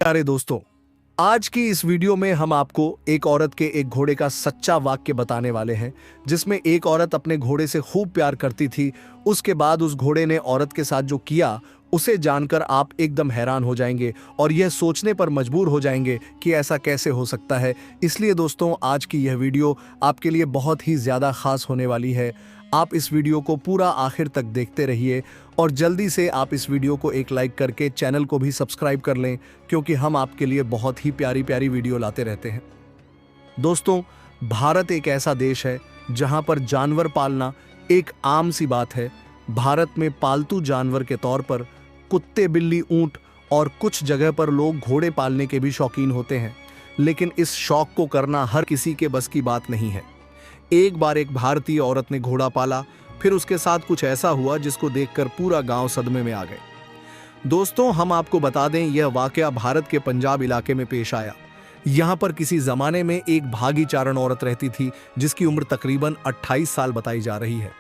प्यारे दोस्तों, आज की इस वीडियो में हम आपको एक औरत के एक घोड़े का सच्चा वाक्य बताने वाले हैं, जिसमें एक औरत अपने घोड़े से खूब प्यार करती थी। उसके बाद उस घोड़े ने औरत के साथ जो किया, उसे जानकर आप एकदम हैरान हो जाएंगे और यह सोचने पर मजबूर हो जाएंगे कि ऐसा कैसे हो सकता है। इसलिए दोस्तों, आज की यह वीडियो आपके लिए बहुत ही ज़्यादा खास होने वाली है। आप इस वीडियो को पूरा आखिर तक देखते रहिए और जल्दी से आप इस वीडियो को एक लाइक करके चैनल को भी सब्सक्राइब कर लें, क्योंकि हम आपके लिए बहुत ही प्यारी प्यारी वीडियो लाते रहते हैं। दोस्तों, भारत एक ऐसा देश है जहां पर जानवर पालना एक आम सी बात है। भारत में पालतू जानवर के तौर पर कुत्ते, बिल्ली, ऊंट और कुछ जगह पर लोग घोड़े पालने के भी शौकीन होते हैं, लेकिन इस शौक को करना हर किसी के बस की बात नहीं है। एक बार एक भारतीय औरत ने घोड़ा पाला, फिर उसके साथ कुछ ऐसा हुआ जिसको देखकर पूरा गांव सदमे में आ गए। दोस्तों, हम आपको बता दें, यह वाकया भारत के पंजाब इलाके में पेश आया। यहां पर किसी जमाने में एक भागी चारण औरत रहती थी, जिसकी उम्र तकरीबन 28 साल बताई जा रही है।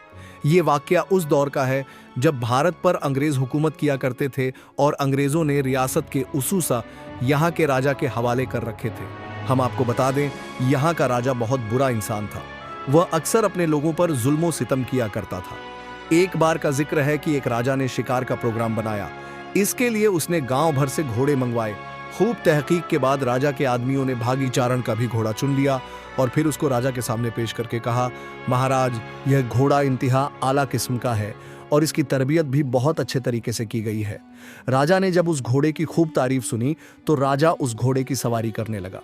ये वाकया उस दौर का है जब भारत पर अंग्रेज हुकूमत किया करते थे और अंग्रेजों ने रियासत के उसूसा यहाँ के राजा के हवाले कर रखे थे। हम आपको बता दें, यहाँ का राजा बहुत बुरा इंसान था। वह अक्सर अपने लोगों पर जुल्मों सितम किया करता था। एक बार का जिक्र है कि एक राजा ने शिकार का प्रोग्राम बनाया। इसके लिए उसने गांव भर से घोड़े मंगवाए। खूब तहकीक के बाद राजा के आदमियों ने भागी चारण का भी घोड़ा चुन लिया और फिर उसको राजा के सामने पेश करके कहा, महाराज, यह घोड़ा इंतहा आला किस्म का है और इसकी तरबियत भी बहुत अच्छे तरीके से की गई है। राजा ने जब उस घोड़े की खूब तारीफ सुनी तो राजा उस घोड़े की सवारी करने लगा।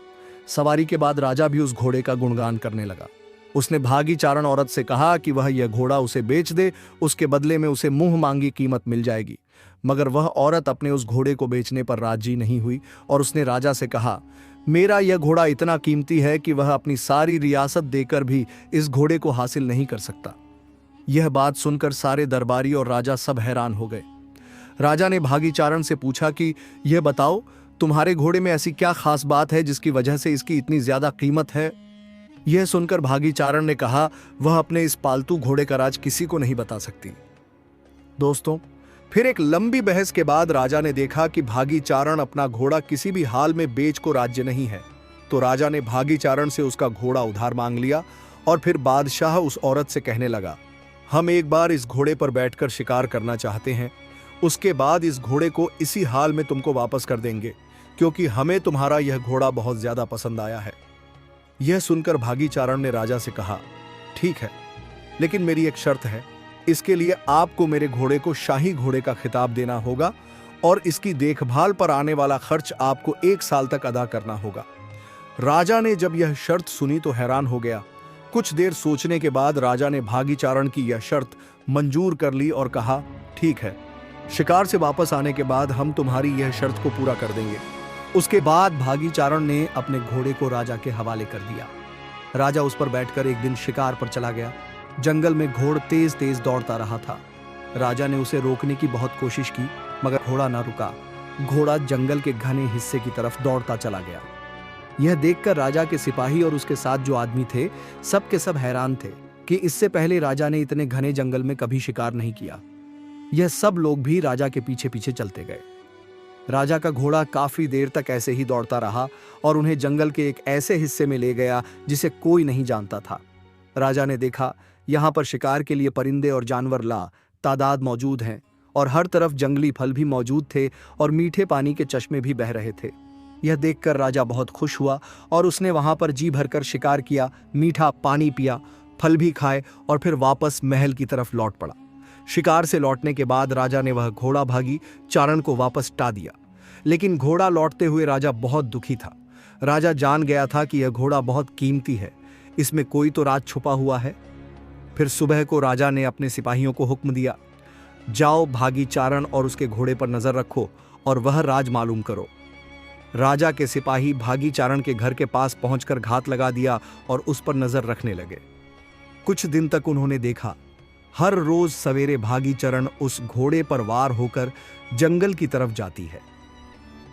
सवारी के बाद राजा भी उस घोड़े का गुणगान करने लगा। उसने भागी चारण औरत से कहा कि वह यह घोड़ा उसे बेच दे, उसके बदले में उसे मुंह मांगी कीमत मिल जाएगी। मगर वह औरत अपने उस घोड़े को बेचने पर राजी नहीं हुई और उसने राजा से कहा, मेरा यह घोड़ा इतना कीमती है कि वह अपनी सारी रियासत देकर भी इस घोड़े को हासिल नहीं कर सकता। यह बात सुनकर सारे दरबारी और राजा सब हैरान हो गए। राजा ने भागी चारण से पूछा कि यह बताओ, तुम्हारे घोड़े में ऐसी क्या खास बात है जिसकी वजह से इसकी इतनी ज्यादा कीमत है। यह सुनकर भागी चारण ने कहा, वह अपने इस पालतू घोड़े का राज किसी को नहीं बता सकती। दोस्तों, फिर एक लंबी बहस के बाद राजा ने देखा कि भागी चारण अपना घोड़ा किसी भी हाल में बेच को राज्य नहीं है। तो राजा ने भागी चारण से उसका घोड़ा उधार मांग लिया और फिर बादशाह उस औरत से कहने लगा, हम एक बार इस घोड़े पर बैठकर शिकार करना चाहते हैं। उसके बाद इस घोड़े को इसी हाल में तुमको वापस कर देंगे, क्योंकि हमें तुम्हारा यह घोड़ा बहुत ज्यादा पसंद आया है। यह सुनकर भागी चारण ने राजा से कहा, ठीक है, लेकिन मेरी एक शर्त है। इसके लिए आपको मेरे घोड़े को शाही घोड़े का खिताब देना होगा और इसकी देखभाल पर आने वाला खर्च आपको 1 साल तक अदा करना होगा। राजा ने जब यह शर्त सुनी तो हैरान हो गया। कुछ देर सोचने के बाद राजा ने भागी चारण की यह शर्त मंजूर कर ली और कहा, ठीक है, शिकार से वापस आने के बाद हम तुम्हारी यह शर्त को पूरा कर देंगे। उसके बाद भागी चारण ने अपने घोड़े को राजा के हवाले कर दिया। राजा उस पर बैठकर एक दिन शिकार पर चला गया। जंगल में घोड़ा तेज तेज दौड़ता रहा था। राजा ने उसे रोकने की बहुत कोशिश की, मगर घोड़ा ना रुका। घोड़ा जंगल के घने हिस्से की तरफ दौड़ता चला गया। यह देखकर राजा के सिपाही और उसके साथ जो आदमी थे, सब के सब हैरान थे कि इससे पहले राजा ने इतने घने जंगल में कभी शिकार नहीं किया। यह सब लोग भी राजा के पीछे पीछे चलते गए। राजा का घोड़ा काफी देर तक ऐसे ही दौड़ता रहा और उन्हें जंगल के एक ऐसे हिस्से में ले गया जिसे कोई नहीं जानता था। राजा ने देखा, यहाँ पर शिकार के लिए परिंदे और जानवर तादाद मौजूद हैं और हर तरफ जंगली फल भी मौजूद थे और मीठे पानी के चश्मे भी बह रहे थे। यह देखकर राजा बहुत खुश हुआ और उसने वहां पर जी भरकर शिकार किया, मीठा पानी पिया, फल भी खाए और फिर वापस महल की तरफ लौट पड़ा। शिकार से लौटने के बाद राजा ने वह घोड़ा भागी चारण को वापस टा दिया, लेकिन घोड़ा लौटते हुए राजा बहुत दुखी था। राजा जान गया था कि यह घोड़ा बहुत कीमती है, इसमें कोई तो राज छुपा हुआ है। फिर सुबह को राजा ने अपने सिपाहियों को हुक्म दिया, जाओ भागी चारण और उसके घोड़े पर नजर रखो और वह राज मालूम करो। राजा के सिपाही भागी चारण के घर के पास पहुंचकर घात लगा दिया और उस पर नजर रखने लगे। कुछ दिन तक उन्होंने देखा, हर रोज सवेरे भागी चारण उस घोड़े पर वार होकर जंगल की तरफ जाती है।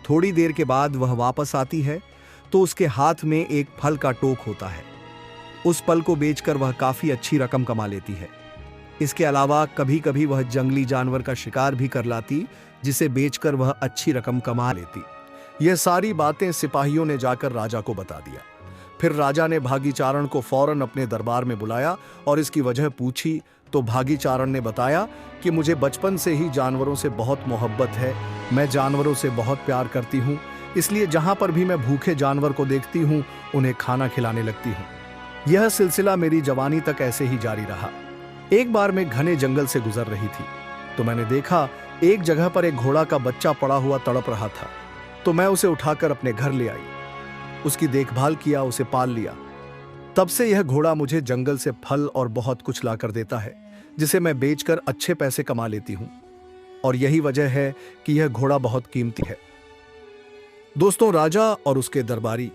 थोड़ी देर के बाद वह वापस आती है तो उसके हाथ में एक फल का टोक होता है। उस फल को बेचकर वह काफी अच्छी रकम कमा लेती है। इसके अलावा कभी कभी वह जंगली जानवर का शिकार भी कर लाती, जिसे बेचकर वह अच्छी रकम कमा लेती। यह सारी बातें सिपाहियों ने जाकर राजा को बता दिया। फिर राजा ने भागीचारण को फौरन अपने दरबार में बुलाया और इसकी वजह पूछी तो भागीचारण ने बताया कि मुझे बचपन से ही जानवरों से बहुत मोहब्बत है, मैं जानवरों से बहुत प्यार करती हूँ, इसलिए जहाँ पर भी मैं भूखे जानवर को देखती हूँ उन्हें खाना खिलाने लगती हूँ। यह सिलसिला मेरी जवानी तक ऐसे ही जारी रहा। एक बार मैं घने जंगल से गुजर रही थी तो मैंने देखा एक जगह पर एक घोड़ा का बच्चा पड़ा हुआ तड़प रहा था, तो मैं उसे उठाकर अपने घर ले आई, उसकी देखभाल किया, उसे पाल लिया। तब से यह घोड़ा मुझे जंगल से फल और बहुत कुछ लाकर देता है, जिसे मैं बेचकर अच्छे पैसे कमा लेती हूं। और यही वजह है कि यह घोड़ा बहुत कीमती है। दोस्तों, राजा और उसके दरबारी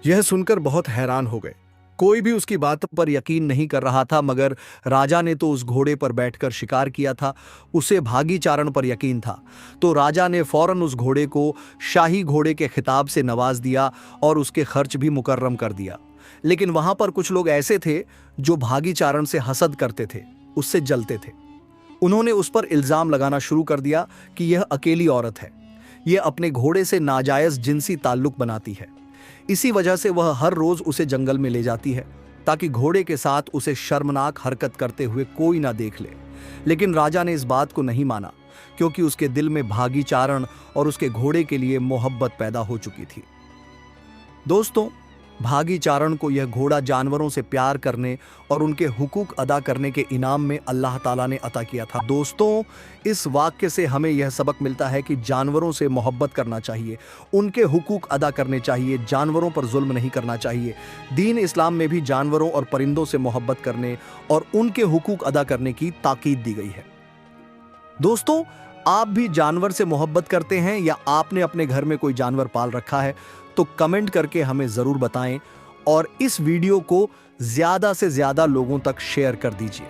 यह सुनकर बहुत हैरान हो गए। कोई भी उसकी बात पर यकीन नहीं कर रहा था, मगर राजा ने तो उस घोड़े पर बैठकर शिकार किया था, उसे भागीचारण पर यकीन था। तो राजा ने फौरन उस घोड़े को शाही घोड़े के खिताब से नवाज दिया और उसके खर्च भी मुकर्रम कर दिया। लेकिन वहां पर कुछ लोग ऐसे थे जो भागीचारण से हसद करते थे, उससे जलते थे। उन्होंने उस पर इल्जाम लगाना शुरू कर दिया कि यह अकेली औरत है, यह अपने घोड़े से नाजायज जिनसी ताल्लुक बनाती है, इसी वजह से वह हर रोज उसे जंगल में ले जाती है ताकि घोड़े के साथ उसे शर्मनाक हरकत करते हुए कोई ना देख ले। लेकिन राजा ने इस बात को नहीं माना, क्योंकि उसके दिल में भागीचारण और उसके घोड़े के लिए मोहब्बत पैदा हो चुकी थी। दोस्तों, भागीचारण को यह घोड़ा जानवरों से प्यार करने और उनके हुकूक अदा करने के इनाम में अल्लाह ताला ने अता किया था। दोस्तों, इस वाक्य से हमें यह सबक मिलता है कि जानवरों से मोहब्बत करना चाहिए, उनके हुकूक अदा करने चाहिए, जानवरों पर जुल्म नहीं करना चाहिए। दीन इस्लाम में भी जानवरों और परिंदों से मोहब्बत करने और उनके हुकूक अदा करने की ताकीद दी गई है। दोस्तों, आप भी जानवर से मोहब्बत करते हैं या आपने अपने घर में कोई जानवर पाल रखा है? तो कमेंट करके हमें जरूर बताएं और इस वीडियो को ज्यादा से ज्यादा लोगों तक शेयर कर दीजिए,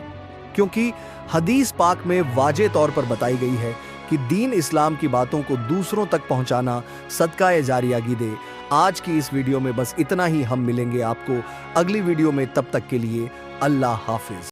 क्योंकि हदीस पाक में वाजे तौर पर बताई गई है कि दीन इस्लाम की बातों को दूसरों तक पहुंचाना सदका जारिया गिदे। आज की इस वीडियो में बस इतना ही। हम मिलेंगे आपको अगली वीडियो में, तब तक के लिए अल्लाह हाफिज।